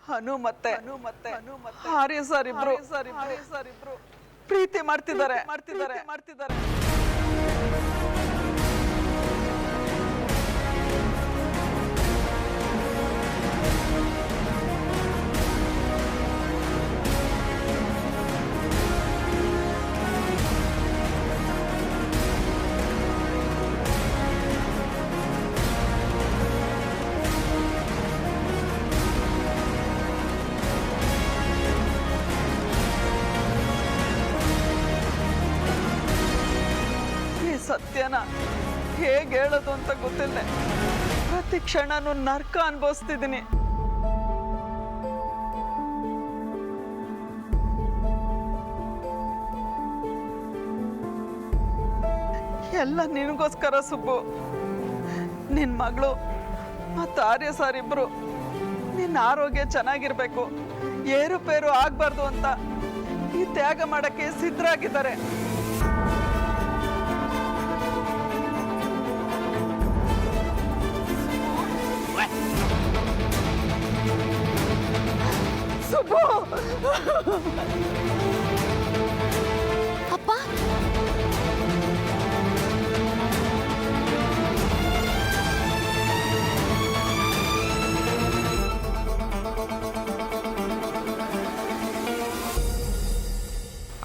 ಹನು ಮತ್ತೆ ಹಾರಿ ಸರ್ ಇಬ್ರು ಪ್ರೀತಿ ಮಾಡ್ತಿದ್ದಾರೆ. ಈ ಸತ್ಯನ ಹೇಗೆ ಹೇಳೋದು ಅಂತ ಗೊತ್ತಿಲ್ಲ. ಪ್ರತಿ ಕ್ಷಣನೂ ನರ್ಕ ಅನುಭವಿಸ್ತಿದ್ದೀನಿ. ಎಲ್ಲ ನಿನಗೋಸ್ಕರ ಸುಬ್ಬು. ನಿನ್ ಮಗಳು ಮತ್ತು ಆರ್ಯ ಸರ್ ಇಬ್ರು ನಿನ್ನ ಆರೋಗ್ಯ ಚೆನ್ನಾಗಿರ್ಬೇಕು, ಏರುಪೇರು ಆಗ್ಬಾರ್ದು ಅಂತ ಈ ತ್ಯಾಗ ಮಾಡಕ್ಕೆ ಸಿದ್ಧರಾಗಿದ್ದಾರೆ. ಸುಬ್ಬು ಅಪ್ಪ,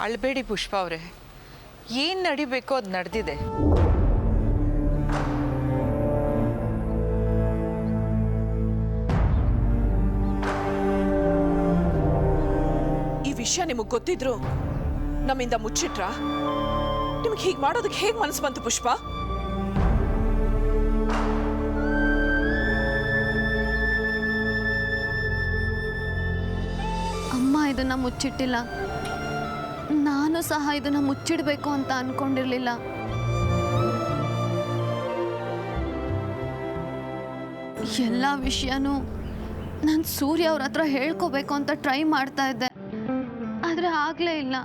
ಅಳ್ಬೇಡಿ ಪುಷ್ಪ ಅವರೇ, ಏನು ನಡಿಬೇಕೋ ಅದು ನಡೆದಿದೆ. ಈ ವಿಷಯ ನಿಮಗೆ ಗೊತ್ತಿದ್ರು ನಮ್ಮಿಂದ ಮುಚ್ಚಿಟ್ರ? ನಿಮ್ಗೆ ಹೀಗೆ ಮಾಡೋದಕ್ಕೆ ಹೇಗೆ ಮನಸ್ಸು ಬಂತು ಪುಷ್ಪ? ಅಮ್ಮ ಇದನ್ನ ಮುಚ್ಚಿಟ್ಟಿಲ್ಲ. ನಾನು ಸಹ ಇದನ್ನ ಮುಚ್ಚಿಡಬೇಕು ಅಂತ ಅನ್ಕೊಂಡಿರ್ಲಿಲ್ಲ. ಎಲ್ಲ ವಿಷಯನೂ ನಾನು ಸೂರ್ಯ ಅವ್ರ ಹತ್ರ ಹೇಳ್ಕೋಬೇಕು ಅಂತ ಟ್ರೈ ಮಾಡ್ತಾ ಇದ್ದೆ, ಆದ್ರೆ ಆಗ್ಲೇ ಇಲ್ಲ.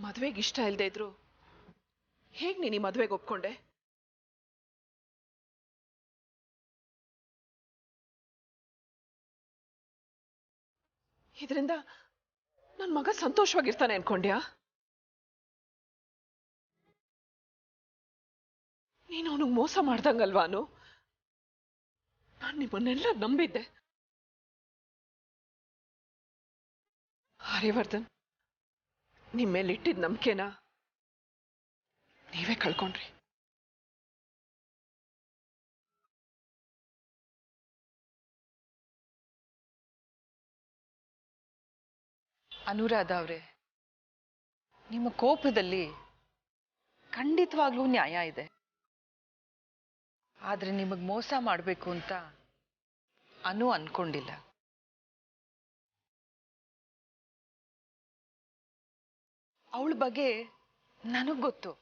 ಮದುವೆಗೆ ಇಷ್ಟ ಇಲ್ಲದೆ ಇದ್ರು ಹೇಗೆ ನೀನು ಈ ಮದುವೆಗೆ ಒಪ್ಕೊಂಡೆ? ಇದರಿಂದ ನನ್ನ ಮಗ ಸಂತೋಷವಾಗಿರ್ತಾನೆ ಅನ್ಕೊಂಡ್ಯಾ? ನೀನು ಅವನಿಗೆ ಮೋಸ ಮಾಡ್ದಂಗಲ್ವಾನು? ನಾನು ನಿಮ್ಮನ್ನೆಲ್ಲ ನಂಬಿದ್ದೆ. ಆರ್ಯವರ್ಧನ್, ನಿಮ್ಮ ಮೇಲೆ ಇಟ್ಟಿದ್ದ ನಂಬಿಕೆನ ನೀವೇ ಕಳ್ಕೊಂಡ್ರಿ. ಅನುರಾಧ ಅವರೇ, ನಿಮ್ಮ ಕೋಪದಲ್ಲಿ ಖಂಡಿತವಾಗ್ಲೂ ನ್ಯಾಯ ಇದೆ. ಆದರೆ ನಿಮಗೆ ಮೋಸ ಮಾಡಬೇಕು ಅಂತ ಅನ್ಕೊಂಡಿಲ್ಲ. ಅವಳ ಬಗ್ಗೆ ನನಗೆ ಗೊತ್ತು.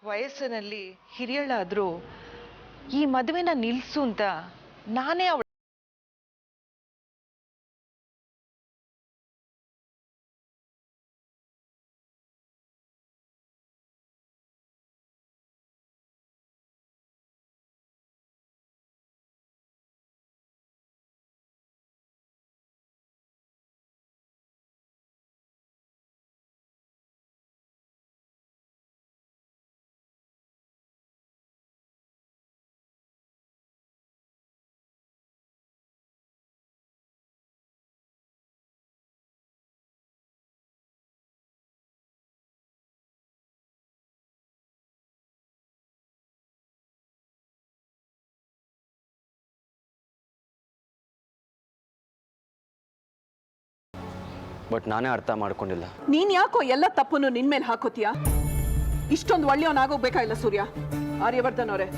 ವಯಸ್ಸಿನಲ್ಲಿ ಹಿರಿಯಳಾದ್ರೂ ಈ ಮದುವೆನ ನಿಲ್ಲಿಸು ಅಂತ ನಾನೇ ಅವಳ ಬಟ್ ನಾನೇ ಅರ್ಥ ಮಾಡ್ಕೊಂಡಿಲ್ಲ. ನೀನ್ ಯಾಕೋ ಎಲ್ಲ ತಪ್ಪನ್ನು ನಿನ್ ಮೇಲೆ ಹಾಕೋತೀಯಾ? ಇಷ್ಟೊಂದು ಒಳ್ಳೆಯವನಾಗೋಗ್ಬೇಕಾಗಿಲ್ಲ ಸೂರ್ಯ. ಆರ್ಯವರ್ಧನ್ ಅವರೇ,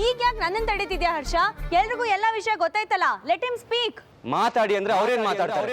ಈಗ ಯಾಕೆ ನನ್ನನ್ನು ತಡೀತಿದ್ಯಾ ಹರ್ಷ? ಎಲ್ರಿಗೂ ಎಲ್ಲ ವಿಷಯ ಗೊತ್ತಾಯ್ತಲ್ಲ, ಲೆಟ್ ಹಿಮ್ ಸ್ಪೀಕ್. ಮಾತಾಡಿ ಅಂದ್ರೆ ಅವ್ರೇನ್ ಮಾತಾಡ್ತಾರೆ?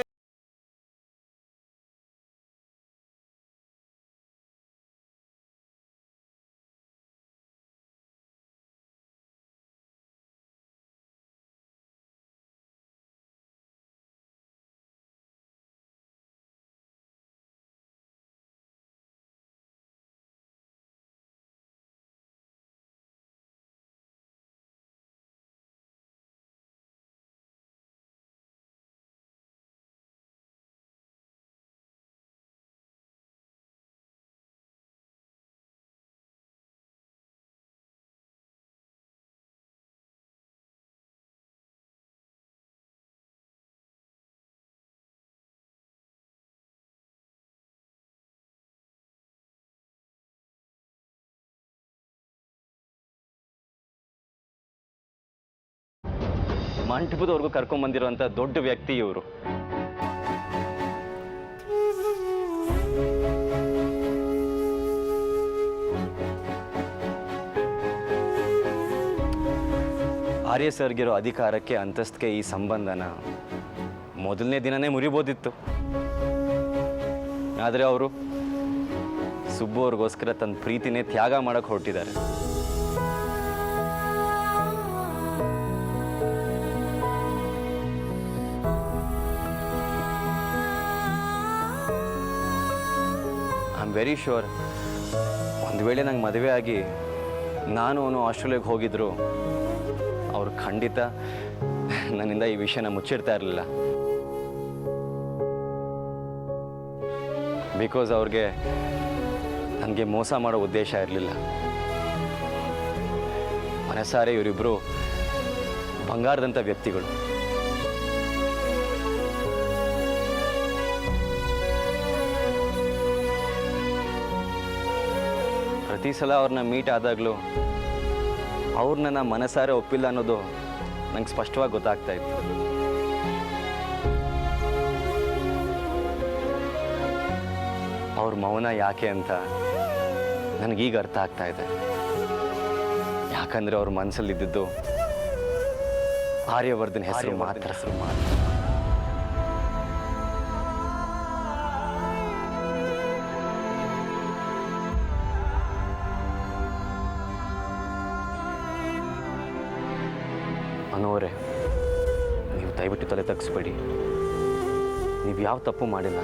ಮಂಟಪದವರೆಗೂ ಕರ್ಕೊಂಡ್ಬಂದಿರುವಂಥ ದೊಡ್ಡ ವ್ಯಕ್ತಿ ಇವರು. ಆರ್ಯ ಸರ್ಗಿರೋ ಅಧಿಕಾರಕ್ಕೆ ಅಂತಸ್ತಿಗೆ ಈ ಸಂಬಂಧನ ಮೊದಲನೇ ದಿನನೇ ಮುರಿಬೋದಿತ್ತು. ಆದರೆ ಅವರು ಸುಬ್ಬು ಅವ್ರಿಗೋಸ್ಕರ ತನ್ನ ಪ್ರೀತಿನೇ ತ್ಯಾಗ ಮಾಡಕ್ಕೆ ಹೊರಟಿದ್ದಾರೆ. ಐ ಆಮ್ ವೆರಿ ಶ್ಯೂರ್ ಒಂದು ವೇಳೆ ನಂಗೆ ಮದುವೆ ಆಗಿ ನಾನು ಅವನು ಆಸ್ಟ್ರೇಲಿಯಾಗೆ ಹೋಗಿದ್ರು ಅವ್ರು ಖಂಡಿತ ನನ್ನಿಂದ ಈ ವಿಷಯನ ಮುಚ್ಚಿಡ್ತಾ ಇರಲಿಲ್ಲ. ಬಿಕಾಸ್ ಅವ್ರಿಗೆ ನನಗೆ ಮೋಸ ಮಾಡೋ ಉದ್ದೇಶ ಇರಲಿಲ್ಲ. ಮನಸಾರೆ ಇವರಿಬ್ಬರು ಬಂಗಾರದಂಥ ವ್ಯಕ್ತಿಗಳು. ಪ್ರತಿ ಸಲ ಅವ್ರನ್ನ ಮೀಟ್ ಆದಾಗಲೂ ಅವ್ರನ್ನ ನಾ ಮನಸಾರೆ ಒಪ್ಪಿಲ್ಲ ಅನ್ನೋದು ನಂಗೆ ಸ್ಪಷ್ಟವಾಗಿ ಗೊತ್ತಾಗ್ತಾ ಇತ್ತು. ಅವ್ರ ಮೌನ ಯಾಕೆ ಅಂತ ನನಗೀಗ ಅರ್ಥ ಆಗ್ತಾ ಇದೆ. ಯಾಕಂದ್ರೆ ಅವ್ರ ಮನಸ್ಸಲ್ಲಿದ್ದು ಆರ್ಯವರ್ಧನ್ ಹೆಸರು ಮಾತ್ರ. ಅನೋರೆ, ನೀವು ದಯವಿಟ್ಟು ತಲೆ ತಗ್ಸ್ಬೇಡಿ. ನೀವು ಯಾವ ತಪ್ಪು ಮಾಡಿಲ್ಲ.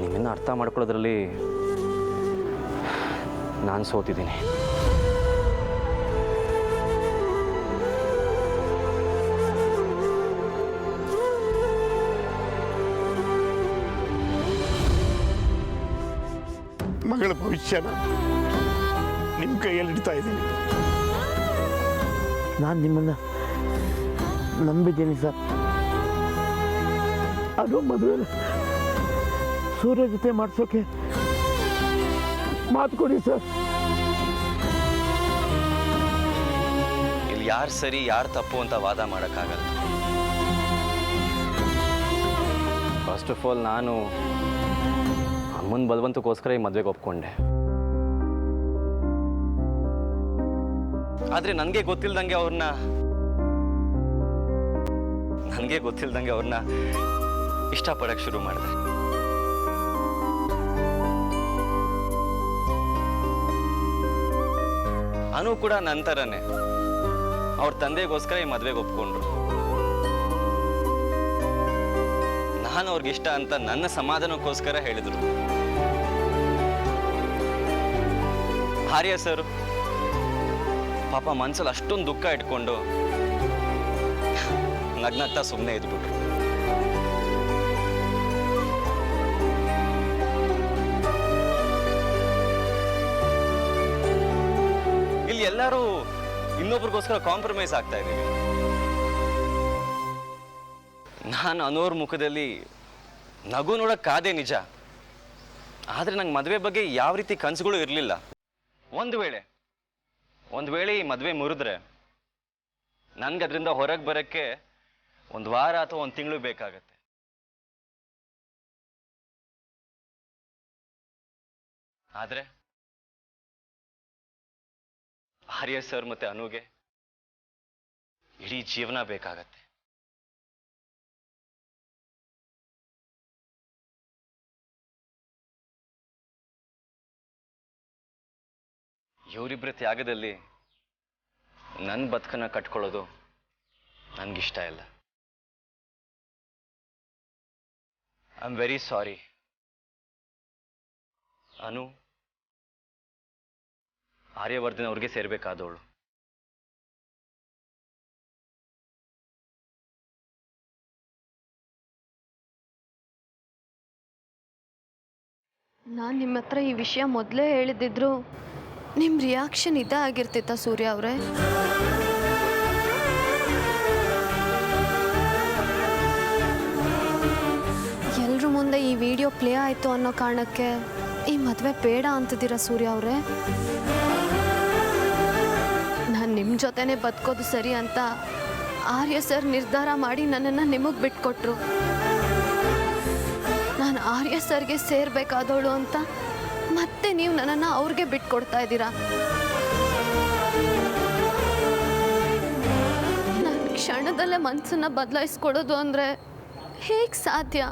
ನಿಮ್ಮನ್ನು ಅರ್ಥ ಮಾಡ್ಕೊಳ್ಳೋದ್ರಲ್ಲಿ ನಾನು ಸೋತಿದ್ದೀನಿ. ಮಗಳ ಭವಿಷ್ಯನ ನಿಮ್ಮ ಕೈಯಲ್ಲಿ ಇಡ್ತಾ ಇದ್ದೀನಿ. ನಾನು ನಿಮ್ಮನ್ನು ನಂಬಿದ್ದೀನಿ ಸರ್. ಅದು ಮದುವೆ ಸೂರ್ಯ ಜೊತೆ ಮಾಡಿಸೋಕೆ ಮಾತು ಕೊಡಿ ಸರ್. ಇಲ್ಲಿ ಯಾರು ಸರಿ ಯಾರು ತಪ್ಪು ಅಂತ ವಾದ ಮಾಡೋಕ್ಕಾಗಲ್ಲ. ಫಸ್ಟ್ ಆಫ್ ಆಲ್ ನಾನು ಅಮ್ಮನ ಬಲವಂತಕ್ಕೋಸ್ಕರ ಈ ಮದುವೆಗೆ ಒಪ್ಕೊಂಡೆ. ಆದರೆ ನನಗೆ ಗೊತ್ತಿಲ್ದಂಗೆ ಅವ್ರನ್ನ ಇಷ್ಟಪಡಕ್ಕೆ ಶುರು ಮಾಡಿದೆ. ಅನು ಕೂಡ ನಂತರನೇ ಅವ್ರ ತಂದೆಗೋಸ್ಕರ ಈ ಮದುವೆಗೆ ಒಪ್ಕೊಂಡ್ರು. ನಾನು ಅವ್ರಿಗೆ ಇಷ್ಟ ಅಂತ ನನ್ನ ಸಮಾಧಾನಕ್ಕೋಸ್ಕರ ಹೇಳಿದ್ರು. ಆರ್ಯ ಸರ್ ಪಾಪ ಮನ್ಸಲ್ಲಿ ಅಷ್ಟೊಂದು ದುಃಖ ಇಟ್ಕೊಂಡು ನಗ್ನಗ್ತಾ ಸುಮ್ಮನೆ ಇದ್ಬಿಟ್ರು. ಇಲ್ಲಿ ಎಲ್ಲರೂ ಇನ್ನೊಬ್ರಿಗೋಸ್ಕರ ಕಾಂಪ್ರಮೈಸ್ ಆಗ್ತಾ ಇದ್ದೀವಿ. ನಾನು ಅನೋರ್ ಮುಖದಲ್ಲಿ ನಗು ನೋಡಕ್ ಕಾದೆ ನಿಜ. ಆದ್ರೆ ನಂಗೆ ಮದುವೆ ಬಗ್ಗೆ ಯಾವ ರೀತಿ ಕನಸುಗಳು ಇರಲಿಲ್ಲ. ಒಂದು ವೇಳೆ ಈ ಮದುವೆ ಮುರಿದ್ರೆ ನನ್ಗೆ ಅದರಿಂದ ಹೊರಗೆ ಬರೋಕ್ಕೆ ಒಂದು ವಾರ ಅಥವಾ ಒಂದು ತಿಂಗಳು ಬೇಕಾಗತ್ತೆ. ಆರ್ಯ ಸರ್ ಮತ್ತೆ ಅನುಗೆ ಇಡೀ ಜೀವನ ಬೇಕಾಗತ್ತೆ. ಇವರಿಬ್ಬರ ತ್ಯಾಗದಲ್ಲಿ ನನ್ನ ಬದುಕನ್ನ ಕಟ್ಕೊಳ್ಳೋದು ನನಗಿಷ್ಟ ಇಲ್ಲ. I am very sorry. Anu Aryavardhan ಅವ್ರಿಗೆ ಸೇರ್ಬೇಕಾದವಳು. ನಾನು ನಿಮ್ಮ ಹತ್ರ ಈ ವಿಷಯ ಮೊದಲೇ ಹೇಳಿದ್ದಿದ್ರು ನಿಮ್ಮ ರಿಯಾಕ್ಷನ್ ಇದೇ ಆಗಿರ್ತಿತ್ತ ಸೂರ್ಯ ಅವರೇ? ಎಲ್ರ ಮುಂದೆ ಈ ವಿಡಿಯೋ ಪ್ಲೇ ಆಯಿತು ಅನ್ನೋ ಕಾರಣಕ್ಕೆ ಈ ಮದುವೆ ಬೇಡ ಅಂತಿದ್ದೀರಾ ಸೂರ್ಯ ಅವರೇ? ನಾನು ನಿಮ್ಮ ಜೊತೆನೇ ಬದುಕೋದು ಸರಿ ಅಂತ ಆರ್ಯ ಸರ್ ನಿರ್ಧಾರ ಮಾಡಿ ನನ್ನನ್ನು ನಿಮಗೆ ಬಿಟ್ಕೊಟ್ರು. ನಾನು ಆರ್ಯ ಸರ್ಗೆ ಸೇರ್ಬೇಕಾದವಳು ಅಂತ ಮತ್ತೆ ನೀವು ನನ್ನನ್ನು ಅವ್ರಿಗೆ ಬಿಟ್ಕೊಡ್ತಾ ಇದ್ದೀರಾ. ನಾನು ಕ್ಷಣದಲ್ಲೇ ಮನಸ್ಸನ್ನು ಬದಲಾಯಿಸ್ಕೊಡೋದು ಅಂದರೆ ಹೇಗೆ ಸಾಧ್ಯ?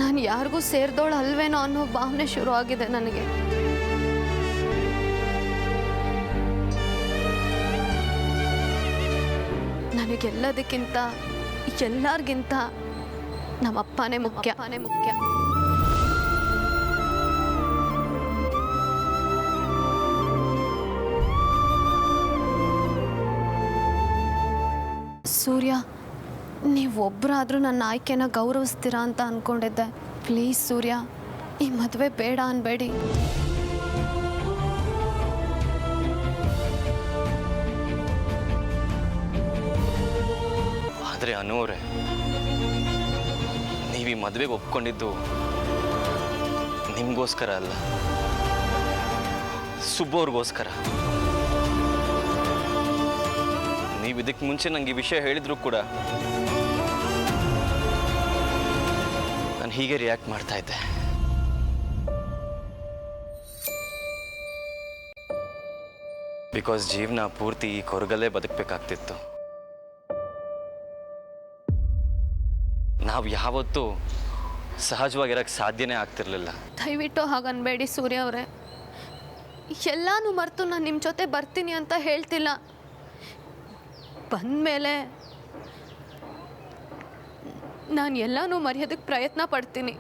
ನಾನು ಯಾರಿಗೂ ಸೇರಿದವಳು ಅಲ್ವೇನೋ ಅನ್ನೋ ಭಾವನೆ ಶುರು ಆಗಿದೆ ನನಗೆ. ನನಗೆಲ್ಲದಕ್ಕಿಂತ ಎಲ್ಲರಿಗಿಂತ ನಮ್ಮಪ್ಪನೇ ಮುಖ್ಯ. ಸೂರ್ಯ, ನೀವೊಬ್ಬರಾದರೂ ನನ್ನ ಆಯ್ಕೆನ ಗೌರವಿಸ್ತೀರಾ ಅಂತ ಅಂದ್ಕೊಂಡಿದ್ದೆ. ಪ್ಲೀಸ್ ಸೂರ್ಯ, ಈ ಮದುವೆ ಬೇಡ ಅನ್ಬೇಡಿ. ಆದರೆ ಅನೂರೇ, ನೀವು ಈ ಮದುವೆಗೆ ಒಪ್ಕೊಂಡಿದ್ದು ನಿಮಗೋಸ್ಕರ ಅಲ್ಲ, ಸುಬ್ಬು ಅವ್ರಿಗೋಸ್ಕರ. ನೀವು ಇದಕ್ಕೆ ಮುಂಚೆ ನಂಗೆ ಈ ವಿಷಯ ಹೇಳಿದ್ರು ಕೂಡ ನಾನು ಹೀಗೆ ರಿಯಾಕ್ಟ್ ಮಾಡ್ತಾ ಇದ್ದೆ. ಬಿಕಾಸ್ ಜೀವನ ಪೂರ್ತಿ ಈ ಕೊರಗಲ್ಲೇ ಬದುಕಬೇಕಾಗ್ತಿತ್ತು. ನಾವು ಯಾವತ್ತೂ ಸಹಜವಾಗಿರಕ್ಕೆ ಸಾಧ್ಯನೇ ಆಗ್ತಿರ್ಲಿಲ್ಲ. ದಯವಿಟ್ಟು ಹಾಗನ್ಬೇಡಿ ಸೂರ್ಯ ಅವರೇ. ಎಲ್ಲಾನು ಮರೆತು ನಾನು ನಿಮ್ಮ ಜೊತೆ ಬರ್ತೀನಿ ಅಂತ ಹೇಳ್ತಿಲ್ಲ. ಬಂದಮೇಲೆ ನಾನು ಎಲ್ಲನೂ ಮರೆಯೋದಕ್ಕೆ ಪ್ರಯತ್ನ ಪಡ್ತೀನಿ.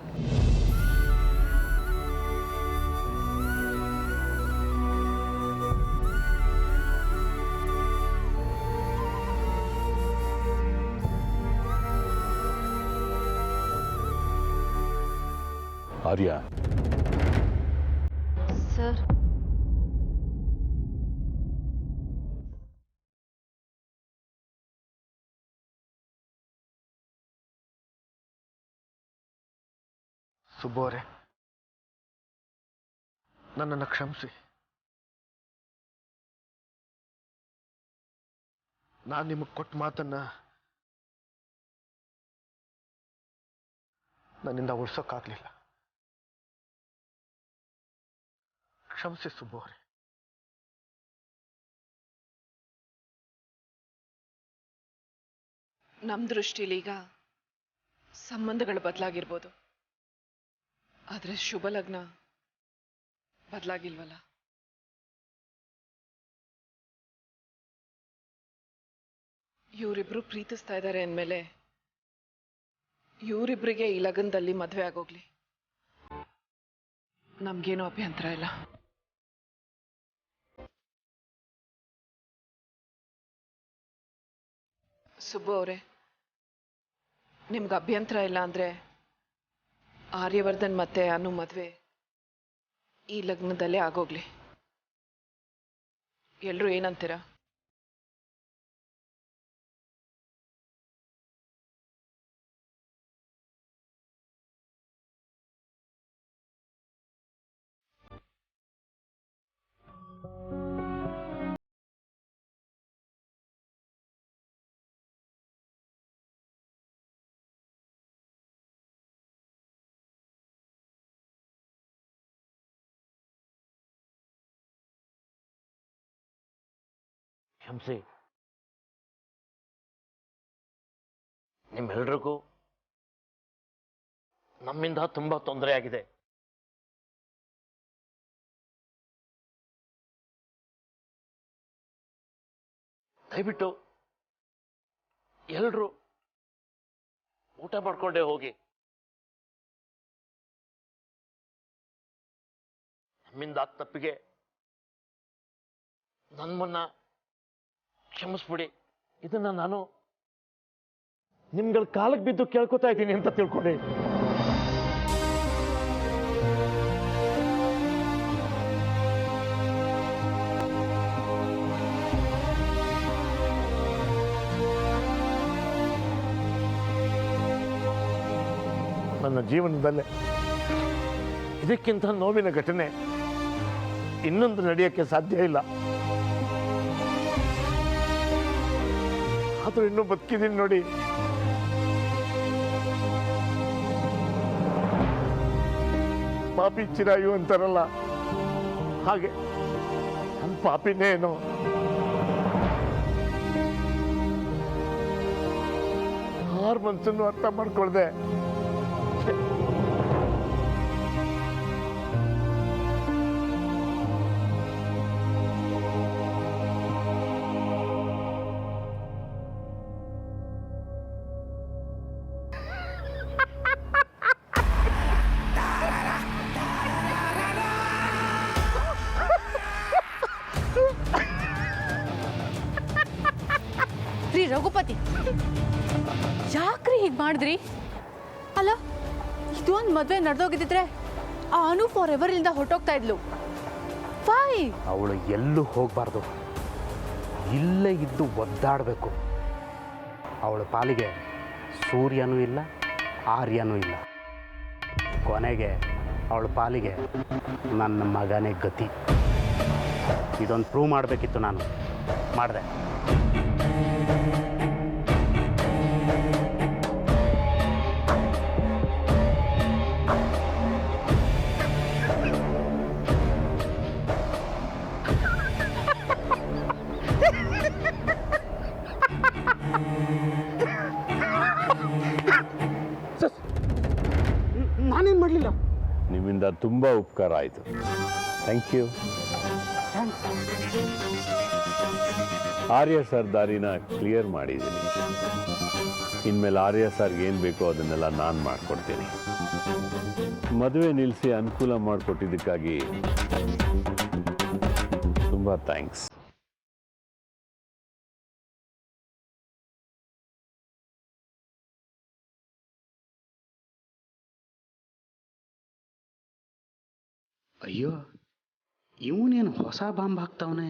ಆರ್ಯ, ಸರ್, ಸುಬ್ಬು ಅವರೇ, ನನ್ನನ್ನು ಕ್ಷಮಿಸಿ. ನಾನು ನಿಮಗೆ ಕೊಟ್ಟ ಮಾತನ್ನ ನನ್ನಿಂದ ಉಳಿಸೋಕ್ಕಾಗಲಿಲ್ಲ. ಕ್ಷಮಿಸಿ ಸುಬ್ಬು ಅವರೇ. ನಮ್ಮ ದೃಷ್ಟಿಲೀಗ ಸಂಬಂಧಗಳು ಬದಲಾಗಿರ್ಬೋದು, ಆದರೆ ಶುಭ ಲಗ್ನ ಬದಲಾಗಿಲ್ವಲ್ಲ. ಇವರಿಬ್ರು ಪ್ರೀತಿಸ್ತಾ ಇದ್ದಾರೆ ಅಂದಮೇಲೆ ಇವರಿಬ್ರಿಗೆ ಈ ಲಗ್ನದಲ್ಲಿ ಮದುವೆ ಆಗೋಗ್ಲಿ, ನಮ್ಗೇನು ಅಭ್ಯಂತರ ಇಲ್ಲ. ಸುಬ್ಬು ಅವರೇ, ನಿಮ್ಗೆ ಅಭ್ಯಂತರ ಇಲ್ಲ ಅಂದರೆ ಆರ್ಯವರ್ಧನ್ ಮತ್ತೆ ಅನು ಮದುವೆ ಈ ಲಗ್ನದಲ್ಲೇ ಆಗೋಗ್ಲಿ. ಎಲ್ಲರೂ ಏನಂತೀರಾ? ಕ್ಷಮಿಸಿ. ನಿಮ್ಮೆಲ್ರಿಗೂ ನಮ್ಮಿಂದ ತುಂಬಾ ತೊಂದರೆ ಆಗಿದೆ. ದಯವಿಟ್ಟು ಎಲ್ರೂ ಊಟ ಮಾಡ್ಕೊಂಡೇ ಹೋಗಿ. ನಮ್ಮಿಂದ ಆದ ತಪ್ಪಿಗೆ ನಮ್ಮನ್ನ ಕ್ಷಮಿಸ್ಬಿಡಿ. ಇದನ್ನ ನಾನು ನಿಮ್ಗಳ ಕಾಲಕ್ಕೆ ಬಿದ್ದು ಕೇಳ್ಕೊತಾ ಇದ್ದೀನಿ ಅಂತ ತಿಳ್ಕೊಂಡೆ. ನನ್ನ ಜೀವನದಲ್ಲೇ ಇದಕ್ಕಿಂತ ನೋವಿನ ಘಟನೆ ಇನ್ನೊಂದು ನಡೆಯೋಕ್ಕೆ ಸಾಧ್ಯ ಇಲ್ಲ. ಆದರೂ ಇನ್ನೂ ಬದುಕಿದ್ದೀನಿ ನೋಡಿ. ಪಾಪಿ ಚಿರಾಯು ಅಂತಾರಲ್ಲ, ಹಾಗೆ ನನ್ನ ಪಾಪಿನೇ ಏನೋ. ಯಾರ ಮನಸ್ಸನ್ನು ಅರ್ಥ ಮಾಡ್ಕೊಳ್ದೆ ರೀ ರಘುಪತಿ, ಯಾಕ್ರಿ ಹೀಗೆ ಮಾಡಿದ್ರಿ? ಅಲ್ಲ, ಇದೊಂದು ಮದುವೆ ನಡೆದೋಗಿದ್ದಿದ್ರೆ ಆ ಅನು ಫಾರ್ ಎವರ್ ಇಲ್ಲಿಂದ ಹೊರಟೋಗ್ತಾ ಇದ್ಲು. ವೈ? ಅವಳು ಎಲ್ಲೂ ಹೋಗಬಾರ್ದು, ಇಲ್ಲೇ ಇದ್ದು ಒದ್ದಾಡಬೇಕು. ಅವಳ ಪಾಲಿಗೆ ಸೂರ್ಯನೂ ಇಲ್ಲ, ಆರ್ಯನೂ ಇಲ್ಲ. ಕೊನೆಗೆ ಅವಳ ಪಾಲಿಗೆ ನನ್ನ ಮಗನೇ ಗತಿ. ಇದೊಂದು ಪ್ರೂವ್ ಮಾಡಬೇಕಿತ್ತು, ನಾನು ಮಾಡಿದೆ. ನಾನೇನು ಮಾಡಲಿಲ್ಲ. ನಿಮ್ಮಿಂದ ತುಂಬ ಉಪಕಾರ ಆಯಿತು. Thank you. ಆರ್ಯ ಸರ್ ದಾರಿನ ಕ್ಲಿಯರ್ ಮಾಡಿದ್ದೀನಿ. ಇನ್ಮೇಲೆ ಆರ್ಯ ಸರ್ಗೆ ಏನು ಬೇಕೋ ಅದನ್ನೆಲ್ಲ ನಾನು ಮಾಡಿಕೊಡ್ತೀನಿ. ಮದುವೆ ನಿಲ್ಲಿಸಿ ಅನುಕೂಲ ಮಾಡಿಕೊಟ್ಟಿದ್ದಕ್ಕಾಗಿ ತುಂಬ ಥ್ಯಾಂಕ್ಸ್. ಅಯ್ಯೋ, ಇವನೇನು ಹೊಸ ಬಾಂಬ್ ಹಾಕ್ತಾವನೆ.